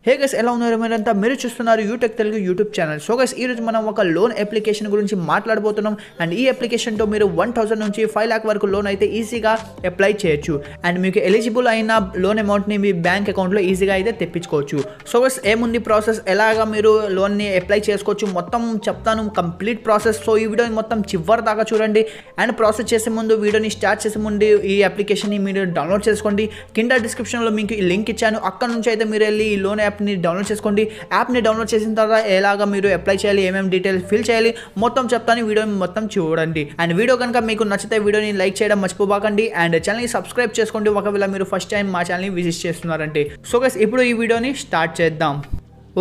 Hey guys, ఎలా ఉన్నారు మీరంతా? మీరు చూస్తున్నారు UTech Telugu YouTube channel. So guys, ఈరోజు మనం ఒక లోన్ అప్లికేషన్ గురించి మాట్లాడబోతున్నాం. అండ్ ఈ అప్లికేషన్తో మీరు 1000 నుంచి 5 lakh వరకు లోన్ అయితే ఈజీగా అప్లై చేయొచ్చు. అండ్ మీకు ఎలిజిబుల్ అయిన లోన్ అమౌంట్ని మీ బ్యాంక్ అకౌంట్లో ఈజీగా అయితే తెప్పించుకోవచ్చు. సో గైస్, ఏముంది ప్రాసెస్, ఎలాగా మీరు లోన్ని అప్లై చేసుకోవచ్చు మొత్తం చెప్తాను, కంప్లీట్ ప్రాసెస్. సో ఈ వీడియోని మొత్తం చివరి దాకా చూడండి. అండ్ ప్రాసెస్ చేసే ముందు, వీడియోని స్టార్ట్ చేసే ముందు ఈ అప్లికేషన్ని మీరు డౌన్లోడ్ చేసుకోండి. కింద డిస్క్రిప్షన్లో మీకు ఈ లింక్ ఇచ్చాను, అక్కడ నుంచి అయితే మీరు వెళ్ళి ఈ లోన్ యాప్ని డౌన్లోడ్ చేసుకోండి. యాప్ని డౌన్లోడ్ చేసిన తర్వాత ఎలాగా మీరు అప్లై చేయాలి, ఏమేమి డీటెయిల్స్ ఫిల్ చేయాలి మొత్తం చెప్తాను. వీడియోని మొత్తం చూడండి. అండ్ వీడియో కనుక మీకు నచ్చితే వీడియోని లైక్ చేయడం మర్చిపోబాకండి. అండ్ ఛానల్ని సబ్స్క్రైబ్ చేసుకోండి ఒకవేళ మీరు ఫస్ట్ టైం మా ఛానల్ని విజిట్ చేస్తున్నారంటే. సో గైస్, ఇప్పుడు ఈ వీడియోని స్టార్ట్ చేద్దాం.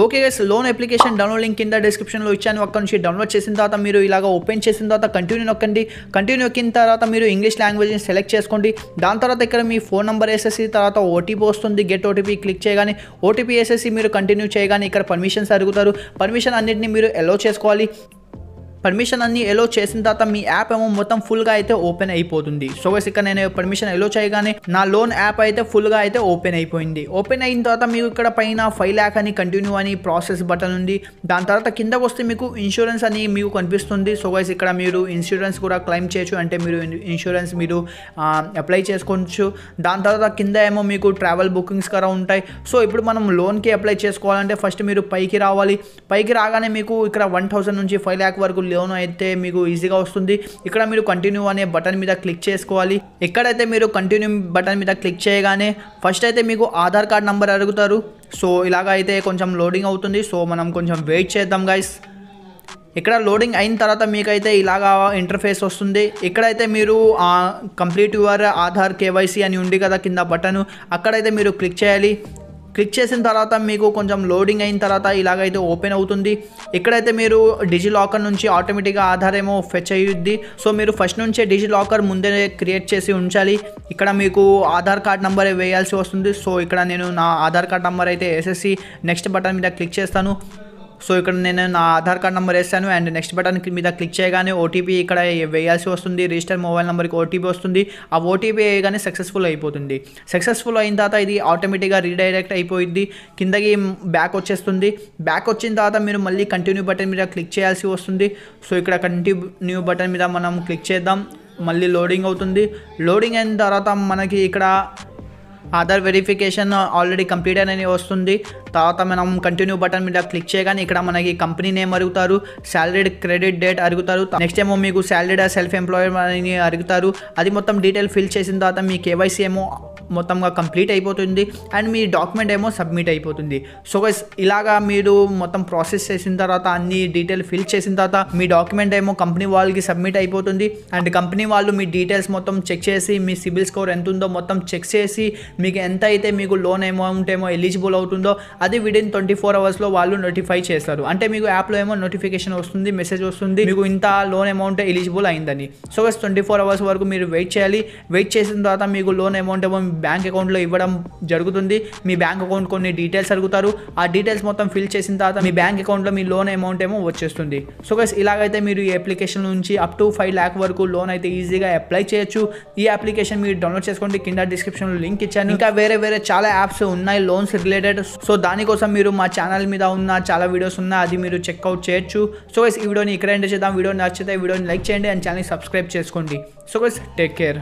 Okay guys, loan application download link కింద డిస్క్రిప్షన్లో ఇచ్చాను. అక్కడ నుంచి డౌన్లోడ్ చేసిన తర్వాత మీరు ఇలాగ ఓపెన్ చేసిన తర్వాత కంటిన్యూ నొక్కండి. కంటిన్యూ నొక్కిన తర్వాత మీరు ఇంగ్లీష్ లాంగ్వేజ్ని సెలెక్ట్ చేసుకోండి. దాని తర్వాత ఇక్కడ మీ ఫోన్ నెంబర్ వేసేసి తర్వాత ఓటీపీ వస్తుంది. గెట్ ఓటీపీ క్లిక్ చేయగానే ఓటీపీ వేసేసి మీరు కంటిన్యూ చేయగానే ఇక్కడ పర్మిషన్స్ అడుగుతారు. పర్మిషన్ అన్నింటినీ మీరు అలౌ చేసుకోవాలి. పర్మిషన్ అన్ని ఎలో చేసిన తర్వాత మీ యాప్ ఏమో మొత్తం ఫుల్గా అయితే ఓపెన్ అయిపోతుంది. సో గైస్, ఇక్కడ నేను పర్మిషన్ ఎలో చేయగానే నా లోన్ యాప్ అయితే ఫుల్గా అయితే ఓపెన్ అయిపోయింది. ఓపెన్ అయిన తర్వాత మీకు ఇక్కడ పైన 5 lakh అని కంటిన్యూ అని ప్రాసెస్ బటన్ ఉంది. దాని తర్వాత కిందకు వస్తే మీకు ఇన్సూరెన్స్ అని మీకు కనిపిస్తుంది. సో గైస్, ఇక్కడ మీరు ఇన్సూరెన్స్ కూడా క్లెయిమ్ చేయొచ్చు, అంటే మీరు ఇన్సూరెన్స్ మీరు అప్లై చేసుకోవచ్చు. దాని తర్వాత కింద ఏమో మీకు ట్రావెల్ బుకింగ్స్ కూడా ఉంటాయి. సో ఇప్పుడు మనం లోన్కి అప్లై చేసుకోవాలంటే ఫస్ట్ మీరు పైకి రావాలి. పైకి రాగానే మీకు ఇక్కడ 1000 నుంచి 5 lakh వరకు లోన్ అయితే మీకు ఈజీగా వస్తుంది. ఇక్కడ మీరు కంటిన్యూ అనే బటన్ మీద క్లిక్ చేసుకోవాలి. ఇక్కడైతే మీరు కంటిన్యూ బటన్ మీద క్లిక్ చేయగానే ఫస్ట్ అయితే మీకు ఆధార్ కార్డ్ నెంబర్ అడుగుతారు. సో ఇలాగ అయితే కొంచెం లోడింగ్ అవుతుంది. సో మనం కొంచెం వెయిట్ చేద్దాం గైస్. ఇక్కడ లోడింగ్ అయిన తర్వాత మీకైతే ఇలాగా ఇంటర్ఫేస్ వస్తుంది. ఇక్కడైతే మీరు కంప్లీట్ యువర్ ఆధార్ కేవైసీ అని ఉంది కదా కింద బటన్, అక్కడైతే మీరు క్లిక్ చేయాలి. క్లిక్ చేసిన తర్వాత మీకు కొంచెం లోడింగ్ అయిన తర్వాత ఇలాగైతే ఓపెన్ అవుతుంది. ఇక్కడైతే మీరు డిజిలాకర్ నుంచి ఆటోమేటిక్గా ఆధార్ ఏమో ఫెచ్ అయ్యుద్ది. సో మీరు ఫస్ట్ నుంచే డిజిలాకర్ ముందే క్రియేట్ చేసి ఉంచాలి. ఇక్కడ మీకు ఆధార్ కార్డ్ నెంబర్ వేయాల్సి వస్తుంది. సో ఇక్కడ నేను నా ఆధార్ కార్డ్ నెంబర్ అయితే వేసేసి నెక్స్ట్ బటన్ మీద క్లిక్ చేస్తాను. సో ఇక్కడ నేను నా ఆధార్ కార్డ్ నెంబర్ వేస్తాను. అండ్ నెక్స్ట్ బటన్ మీద క్లిక్ చేయగానే ఓటీపీ ఇక్కడ వేయాల్సి వస్తుంది. రిజిస్టర్ మొబైల్ నెంబర్కి ఓటీపీ వస్తుంది. ఆ ఓటీపీ వేయగానే సక్సెస్ఫుల్ అయిపోతుంది. సక్సెస్ఫుల్ అయిన తర్వాత ఇది ఆటోమేటిక్గా రీడైరెక్ట్ అయిపోయింది, కిందకి బ్యాక్ వచ్చేస్తుంది. బ్యాక్ వచ్చిన తర్వాత మీరు మళ్ళీ కంటిన్యూ బటన్ మీద క్లిక్ చేయాల్సి వస్తుంది. సో ఇక్కడ కంటిన్యూ బటన్ మీద మనం క్లిక్ చేద్దాం. మళ్ళీ లోడింగ్ అవుతుంది. లోడింగ్ అయిన తర్వాత మనకి ఇక్కడ ఆధార్ వెరిఫికేషన్ ఆల్రెడీ కంప్లీట్ అని వస్తుంది. తర్వాత మనం కంటిన్యూ బటన్ మీద క్లిక్ చేయగానే ఇక్కడ మనకి కంపెనీ నేమ్ అడుగుతారు, శాలరీ క్రెడిట్ డేట్ అడుగుతారు. నెక్స్ట్ ఏమో మీకు శాలరీ సెల్ఫ్ ఎంప్లాయర్ అని అడుగుతారు. అది మొత్తం డీటెయిల్ ఫిల్ చేసిన తర్వాత మీ కేవైసీ ఏమో మొత్తంగా కంప్లీట్ అయిపోతుంది. అండ్ మీ డాక్యుమెంట్ ఏమో సబ్మిట్ అయిపోతుంది. సో గైస్, ఇలాగా మీరు మొత్తం ప్రాసెస్ చేసిన తర్వాత అన్ని డీటెయిల్ ఫిల్ చేసిన తర్వాత మీ డాక్యుమెంట్ ఏమో కంపెనీ వాళ్ళకి సబ్మిట్ అయిపోతుంది. అండ్ కంపెనీ వాళ్ళు మీ డీటెయిల్స్ మొత్తం చెక్ చేసి మీ సిబిల్ స్కోర్ ఎంత ఉందో మొత్తం చెక్ చేసి మీకు ఎంత అయితే మీకు లోన్ అమౌంట్ ఏమో ఎలిజిబుల్ అవుతుందో అది విదిన్ 24 hours వాళ్ళు నోటిఫై చేస్తారు. అంటే మీకు యాప్లో ఏమో నోటిఫికేషన్ వస్తుంది, మెసేజ్ వస్తుంది మీకు ఇంత లోన్ అమౌంట్ ఎలిజిబుల్ అయిందని. సో గైస్, 24 hours వరకు మీరు వెయిట్ చేయాలి. వెయిట్ చేసిన తర్వాత మీకు లోన్ అమౌంట్ ఏమో బ్యాంక్ అకౌంట్లో ఇవ్వడం జరుగుతుంది. మీ బ్యాంక్ అకౌంట్ కొన్ని డీటెయిల్స్ అడుగుతారు. ఆ డీటెయిల్స్ మొత్తం ఫిల్ చేసిన తర్వాత మీ బ్యాంక్ అకౌంట్లో మీ లోన్ అమౌంట్ ఏమో వచ్చేస్తుంది. సో గైస్, ఇలాగైతే మీరు ఈ అప్లికేషన్ నుంచి అప్ టు 5 lakh వరకు లోన్ అయితే ఈజీగా అప్లై చేయొచ్చు. ఈ అప్లికేషన్ మీరు డౌన్లోడ్ చేసుకోండి. కింద డిస్క్రిప్షన్లో లింక్ ఇచ్చాను. ఇంకా వేరే చాలా యాప్స్ ఉన్నాయి లోన్స్ రిలేటెడ్. సో దానికోసం మీరు మా ఛానల్ మీద ఉన్న చాలా వీడియోస్ ఉన్నాయి, అది మీరు చెక్అవుట్ చేయొచ్చు. సో గైస్, ఈ వీడియోని ఇక్కడ ఎండ్ చేద్దాం. వీడియో నచ్చితే వీడియోని లైక్ చేయండి అండ్ ఛానల్ని సబ్స్క్రైబ్ చేసుకోండి. So guys, take care.